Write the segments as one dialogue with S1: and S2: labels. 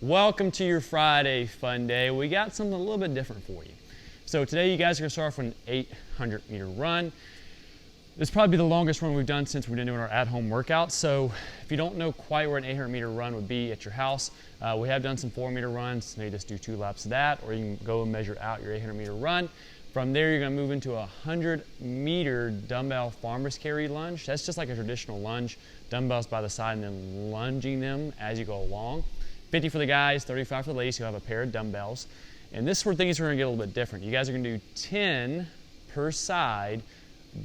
S1: Welcome to your Friday fun day. We got something a little bit different for you. So today you guys are going to start off with an 800 meter run. This will probably be the longest run we've done since we've been doing our at-home workouts. So if you don't know quite where an 800 meter run would be at your house, we have done some 4 meter runs. Maybe just do 2 laps of that, or you can go and measure out your 800 meter run. From there, you're going to move into a 100 meter dumbbell farmer's carry lunge. That's just like a traditional lunge, dumbbells by the side and then lunging them as you go along. 50 for the guys, 35 for the ladies who have a pair of dumbbells. And this is where things are going to get a little bit different. You guys are going to do 10 per side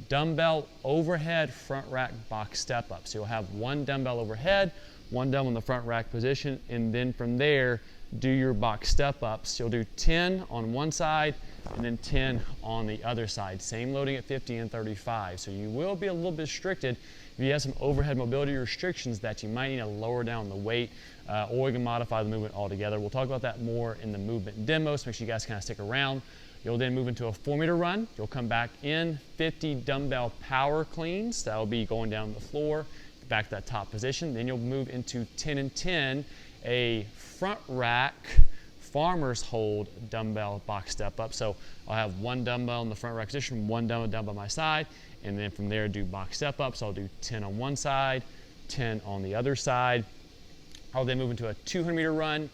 S1: dumbbell overhead front rack box step up. So you'll have 1 dumbbell overhead, 1 dumbbell in the front rack position, and then from there, do your box step ups. You'll do 10 on one side and then 10 on the other side. Same loading at 50 and 35. So you will be a little bit restricted if you have some overhead mobility restrictions that you might need to lower down the weight, or you can modify the movement altogether. We'll talk about that more in the movement demo, so make sure you guys kind of stick around. You'll then move into a 4 meter run. You'll come back in 50 dumbbell power cleans. That'll be going down the floor, back to that top position. Then you'll move into 10 and 10, a front rack farmer's hold dumbbell box step up. So I'll have 1 dumbbell in the front rack position, 1 dumbbell down by my side, and then from there do box step ups. So I'll do 10 on one side, 10 on the other side. I'll then move into a 200 meter run,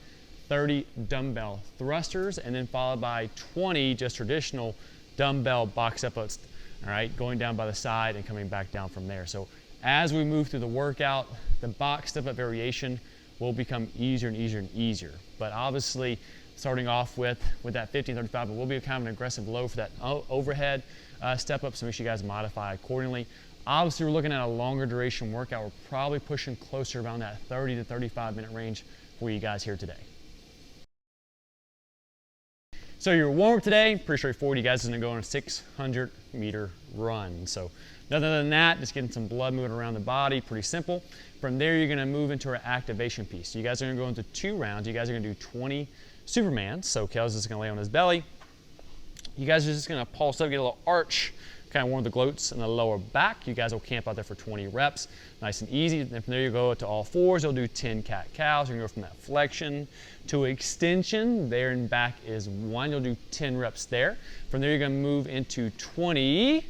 S1: 30 dumbbell thrusters, and then followed by 20 just traditional dumbbell box step ups, all right, going down by the side and coming back down from there. So as we move through the workout, the box step up variation will become easier and easier and easier. But obviously, starting off with that 50 and 35, it will be kind of an aggressive load for that overhead step up, so make sure you guys modify accordingly. Obviously, we're looking at a longer duration workout. We're probably pushing closer around that 30 to 35 minute range for you guys here today. So your warm-up today, pretty straightforward. You guys are going to go on a 600 meter run. So nothing other than that, just getting some blood moving around the body, pretty simple. From there, you're going to move into our activation piece. So you guys are going to go into 2 rounds. You guys are going to do 20 Supermans. So Kel's just going to lay on his belly. You guys are just going to pulse up, get a little arch, kind of warm the glutes and the lower back. You guys will camp out there for 20 reps. Nice and easy. Then from there, you go to all 4s. You'll do 10 cat-cows. You're going to go from that flexion to extension. There and back is 1. You'll do 10 reps there. From there, you're going to move into 20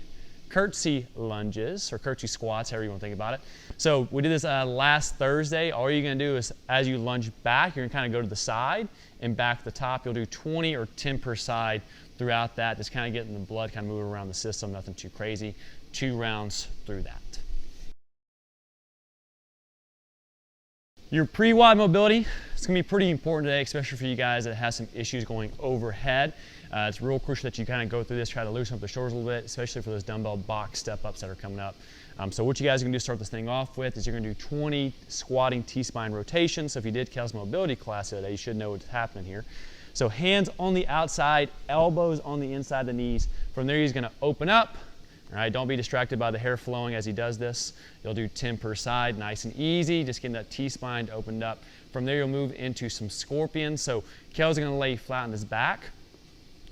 S1: curtsy lunges or curtsy squats, however you want to think about it. So we did this last Thursday. All you're going to do is as you lunge back, you're going to kind of go to the side and back to the top. You'll do 20 or 10 per side throughout that, just kind of getting the blood kind of moving around the system, nothing too crazy. 2 rounds through that. Your pre-WOD mobility, it's going to be pretty important today, especially for you guys that have some issues going overhead. It's real crucial that you kind of go through this, try to loosen up the shoulders a little bit, especially for those dumbbell box step-ups that are coming up. So what you guys are going to do to start this thing off with is you're going to do 20 squatting T-spine rotations. So if you did Kel's mobility class today, you should know what's happening here. So hands on the outside, elbows on the inside of the knees. From there, he's going to open up. All right, don't be distracted by the hair flowing as he does this. You'll do 10 per side, nice and easy, just getting that T-spine opened up. From there, you'll move into some scorpions. So Kel's going to lay flat on his back.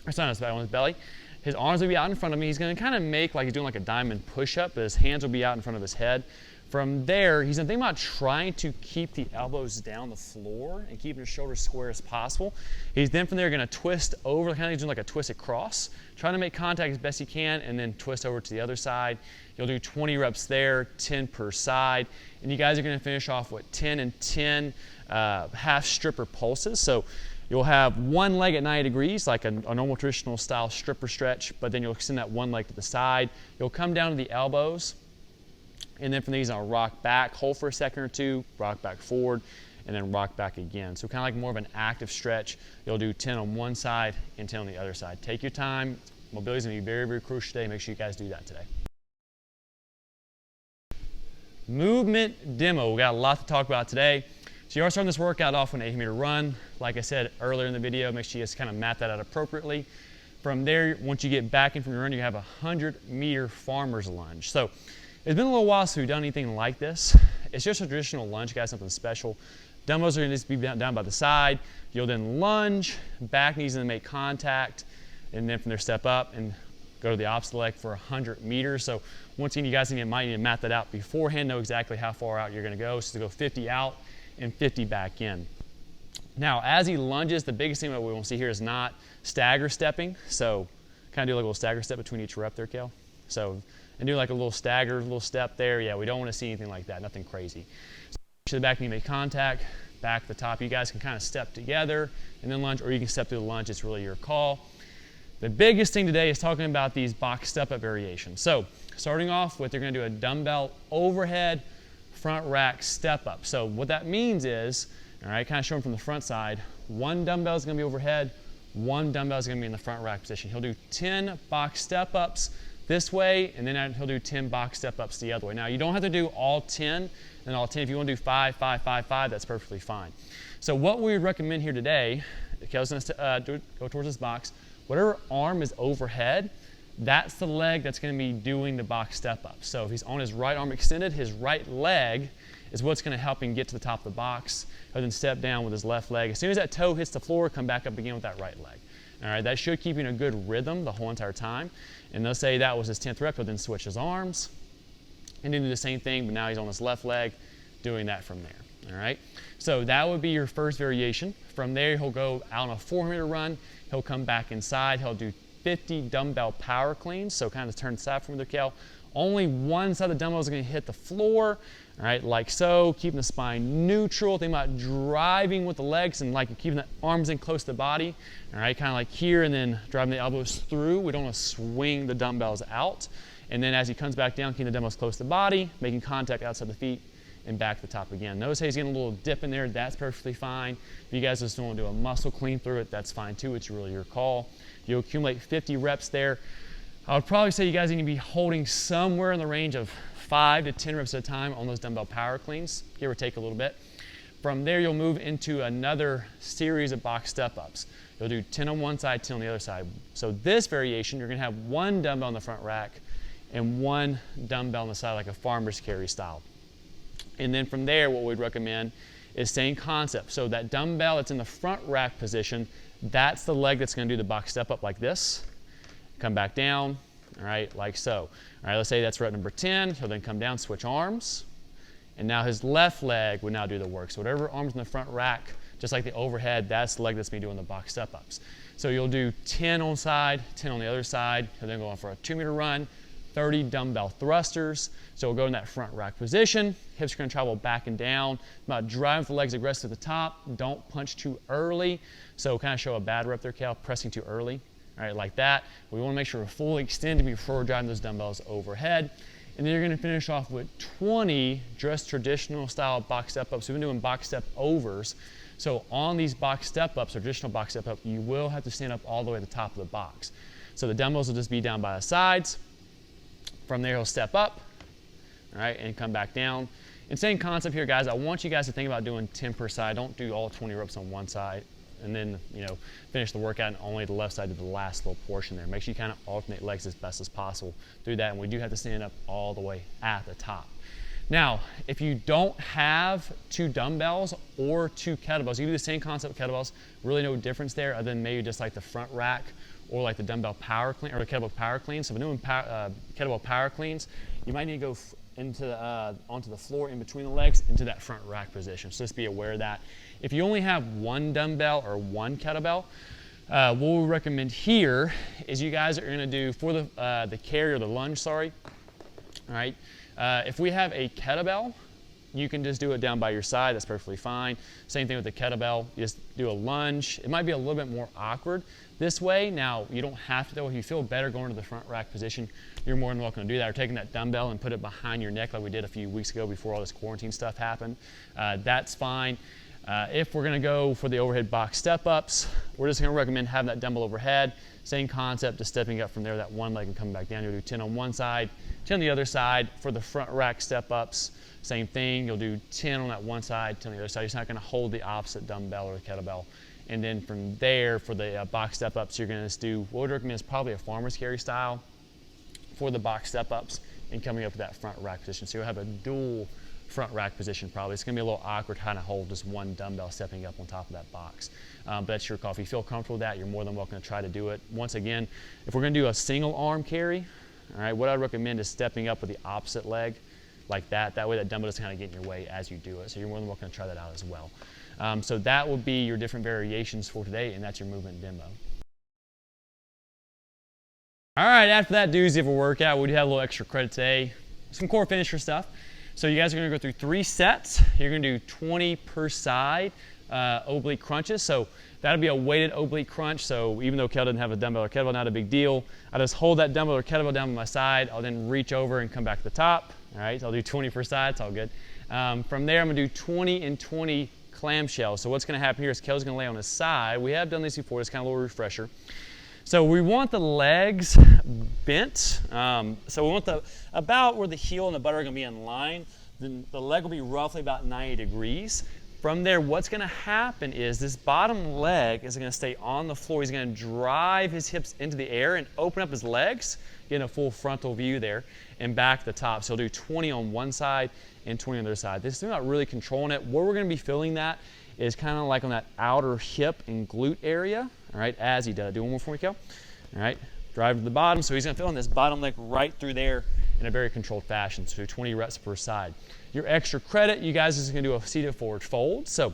S1: It's not on his back, on his belly. His arms will be out in front of me. He's going to kind of make like he's doing like a diamond push-up, but his hands will be out in front of his head. From there, he's going to think about trying to keep the elbows down the floor and keeping his shoulders square as possible. He's then from there going to twist over, kind of doing like a twisted cross, trying to make contact as best he can, and then twist over to the other side. You'll do 20 reps there, 10 per side, and you guys are going to finish off with 10 and 10 half stripper pulses. So you'll have one leg at 90 degrees, like a normal traditional style stripper stretch, but then you'll extend that one leg to the side. You'll come down to the elbows, and then from these, I'll rock back, hold for a second or 2, rock back forward, and then rock back again. So kind of like more of an active stretch. You'll do 10 on one side and 10 on the other side. Take your time. Mobility is going to be very, very crucial today. Make sure you guys do that today. Movement demo. We got a lot to talk about today. So you are starting this workout off on an 800 meter run. Like I said earlier in the video, make sure you just kind of map that out appropriately. From there, once you get back in from your run, you have a 100 meter farmer's lunge. So it's been a little while since we've done anything like this. It's just a traditional lunge, guys, something special. Dumbbells are going to just be down by the side. You'll then lunge, back knees going to make contact, and then from there step up and go to the opposite leg for 100 meters. So once again, you guys might need to map that out beforehand, know exactly how far out you're going to go. So to go 50 out and 50 back in. Now, as he lunges, the biggest thing that we want to see here is not stagger stepping. So kind of do like a little stagger step between each rep there, Kel. So, and do like a little stagger, little step there. Yeah, we don't want to see anything like that, nothing crazy. So to the back knee make contact, back to the top. You guys can kind of step together and then lunge, or you can step through the lunge. It's really your call. The biggest thing today is talking about these box step-up variations. So starting off with, you're going to do a dumbbell overhead front rack step-up. So what that means is, all right, kind of showing from the front side, one dumbbell is going to be overhead, one dumbbell is going to be in the front rack position. He'll do 10 box step-ups this way, and then he'll do 10 box step-ups the other way. Now, you don't have to do all 10 and all 10. If you want to do 5, 5, 5, 5, that's perfectly fine. So what we would recommend here today, Kel's going to go towards this box. Whatever arm is overhead, that's the leg that's going to be doing the box step-up. So if he's on his right arm extended, his right leg is what's going to help him get to the top of the box, and then step down with his left leg. As soon as that toe hits the floor, come back up again with that right leg. All right, that should keep you in a good rhythm the whole entire time. And let's say that was his 10th rep, he'll then switch his arms and then do the same thing, but now he's on his left leg doing that from there. All right, so that would be your first variation. From there, he'll go out on a 400-meter run. He'll come back inside. He'll do 50 dumbbell power cleans. So kind of turn the side from the Kel. Only one side of the dumbbell is going to hit the floor. All right, like so, keeping the spine neutral. Think about driving with the legs and like keeping the arms in close to the body. All right, kind of like here, and then driving the elbows through. We don't want to swing the dumbbells out. And then as he comes back down, keeping the dumbbells close to the body, making contact outside the feet, and back to the top again. Notice how he's getting a little dip in there. That's perfectly fine. If you guys just want to do a muscle clean through it, that's fine too. It's really your call. You'll accumulate 50 reps there. I would probably say you guys need to be holding somewhere in the range of 5 to 10 reps at a time on those dumbbell power cleans, give or take a little bit. From there, you'll move into another series of box step-ups. You'll do 10 on one side, 10 on the other side. So this variation, you're going to have one dumbbell on the front rack and one dumbbell on the side, like a farmer's carry style. And then from there, what we'd recommend is same concept. So that dumbbell that's in the front rack position, that's the leg that's going to do the box step up like this. Come back down, all right, like so. All right, let's say that's rep number 10. He'll then come down, switch arms. And now his left leg would now do the work. So whatever arm's in the front rack, just like the overhead, that's the leg that's going to be doing the box step ups. So you'll do 10 on side, 10 on the other side. He'll then go on for a 2-meter run. 30 dumbbell thrusters. So we'll go in that front rack position. Hips are going to travel back and down. About driving with the legs aggressive to the top. Don't punch too early. So kind of show a bad rep there, Cal, pressing too early. All right, like that. We want to make sure we're fully extended before we're driving those dumbbells overhead. And then you're going to finish off with 20 just traditional style box step ups. We've been doing box step overs. So on these box step ups, or traditional box step up, you will have to stand up all the way to the top of the box. So the dumbbells will just be down by the sides. From there, he'll step up, all right, and come back down. And same concept here, guys. I want you guys to think about doing 10 per side. Don't do all 20 reps on one side and then, finish the workout and only the left side to the last little portion there. Make sure you kind of alternate legs as best as possible. Do that, and we do have to stand up all the way at the top. Now, if you don't have 2 dumbbells or 2 kettlebells, you do the same concept with kettlebells. Really no difference there other than maybe just like the front rack or like the dumbbell power clean or the kettlebell power clean. So if we're doing kettlebell power cleans, you might need to go onto the floor in between the legs into that front rack position. So just be aware of that. If you only have 1 dumbbell or 1 kettlebell, what we recommend here is you guys are going to do for the carry or the lunge, sorry. All right. If we have a kettlebell, you can just do it down by your side. That's perfectly fine. Same thing with the kettlebell. You just do a lunge. It might be a little bit more awkward this way. Now, you don't have to, though. If you feel better going to the front rack position, you're more than welcome to do that. Or taking that dumbbell and put it behind your neck like we did a few weeks ago before all this quarantine stuff happened. That's fine. If we're going to go for the overhead box step-ups, we're just going to recommend having that dumbbell overhead. Same concept, just stepping up from there, that one leg and coming back down. You'll do 10 on one side, 10 on the other side. For the front rack step-ups, same thing. You'll do 10 on that one side, 10 on the other side. You're just not going to hold the opposite dumbbell or the kettlebell. And then from there, for the box step-ups, you're going to just do, what we'd recommend is probably a farmer's carry style for the box step-ups and coming up to that front rack position. So you'll have a dual front rack position probably. It's going to be a little awkward trying to hold just one dumbbell stepping up on top of that box. But that's your call. If you feel comfortable with that, you're more than welcome to try to do it. Once again, if we're going to do a single arm carry, all right, what I recommend is stepping up with the opposite leg like that. That way that dumbbell doesn't kind of get in your way as you do it. So you're more than welcome to try that out as well. So that will be your different variations for today, and that's your movement demo. All right, after that doozy of a workout, we do have a little extra credit today, some core finisher stuff. So you guys are gonna go through 3 sets. You're gonna do 20 per side oblique crunches. So that'll be a weighted oblique crunch. So even though Kel doesn't have a dumbbell or kettlebell, not a big deal. I just hold that dumbbell or kettlebell down by my side. I'll then reach over and come back to the top. All right, so I'll do 20 per side, it's all good. From there, I'm gonna do 20 and 20 clamshells. So what's gonna happen here is Kel's gonna lay on his side. We have done this before, it's kind of a little refresher. So we want the legs bent. So we want about where the heel and the butt are gonna be in line. Then the leg will be roughly about 90 degrees. From there, what's gonna happen is this bottom leg is gonna stay on the floor. He's gonna drive his hips into the air and open up his legs, getting a full frontal view there, and back to the top. So he'll do 20 on one side and 20 on the other side. This is not really controlling it. Where we're gonna be feeling that is kind of like on that outer hip and glute area, all right, as he does. Do one more for me, Kel. All right, drive to the bottom. So he's gonna feel in this bottom leg right through there in a very controlled fashion, so 20 reps per side. Your extra credit, you guys is gonna do a seated forward fold. So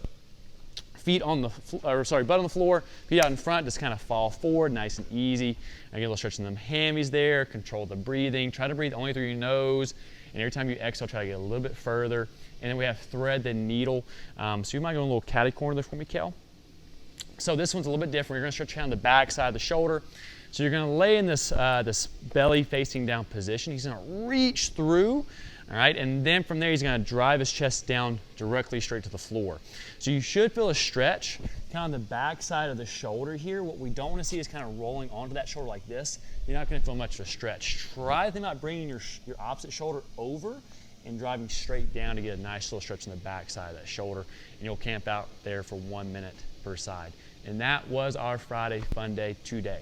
S1: feet on the, butt on the floor, feet out in front, just kind of fall forward, nice and easy. And get a little stretch in them hammies there, control the breathing. Try to breathe only through your nose, and every time you exhale, try to get a little bit further. And then we have thread the needle. So you might go in a little catty corner there for me, Kel. So this one's a little bit different. You're gonna stretch out on the back side of the shoulder. So you're gonna lay in this, this belly facing down position. He's gonna reach through, all right? And then from there, he's gonna drive his chest down directly straight to the floor. So you should feel a stretch kind of on the back side of the shoulder here. What we don't wanna see is kind of rolling onto that shoulder like this. You're not gonna feel much of a stretch. Try to think about bringing your opposite shoulder over and driving straight down to get a nice little stretch on the back side of that shoulder. And you'll camp out there for 1 minute per side. And that was our Friday Fun Day today.